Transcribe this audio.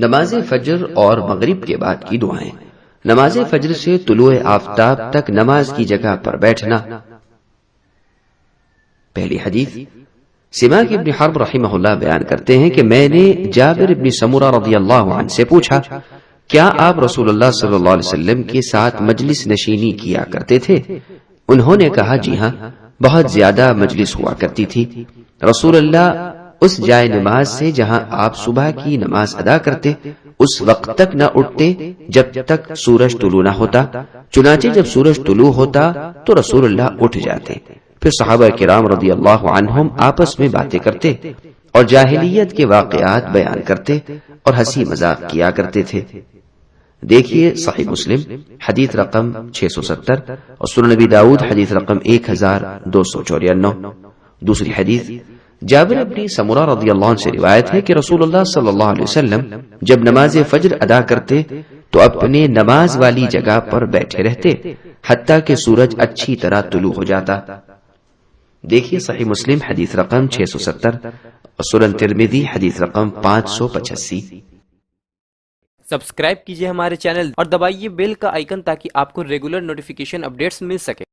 نماز فجر اور مغرب کے بعد کی دعائیں۔ نماز فجر سے طلوع آفتاب تک نماز کی جگہ پر بیٹھنا۔ پہلی حدیث، سماک ابن حرب رحمہ اللہ بیان کرتے ہیں کہ میں نے جابر ابن سمرہ رضی اللہ عنہ سے پوچھا، کیا آپ رسول اللہ صلی اللہ علیہ وسلم کے ساتھ مجلس نشینی کیا کرتے تھے؟ انہوں نے کہا، جی ہاں، بہت زیادہ مجلس ہوا کرتی تھی۔ رسول اللہ اس جائے نماز سے جہاں آپ صبح کی نماز ادا کرتے اس وقت تک نہ اٹھتے جب تک سورج طلوع نہ ہوتا، چنانچہ جب سورج طلوع ہوتا تو رسول اللہ اٹھ جاتے، پھر صحابہ کرام رضی اللہ عنہم آپس میں باتیں کرتے اور جاہلیت کے واقعات بیان کرتے اور ہنسی مذاق کیا کرتے تھے۔ دیکھیے صحیح مسلم حدیث رقم 670 اور سنن نبی داؤد حدیث رقم 1294۔ دوسری حدیث، جابر ابن سمرہ رضی اللہ عنہ سے روایت ہے کہ رسول اللہ صلی اللہ علیہ وسلم جب نماز فجر ادا کرتے تو اپنے نماز والی جگہ پر بیٹھے رہتے حتیٰ کہ سورج اچھی طرح طلوع ہو جاتا۔ دیکھیے صحیح مسلم حدیث رقم 670 اور سنن ترمذی حدیث رقم 585۔ سبسکرائب کیجئے ہمارے چینل اور دبائیے بیل کا آئیکن تاکہ آپ کو ریگولر نوٹیفیکیشن اپڈیٹس مل سکے۔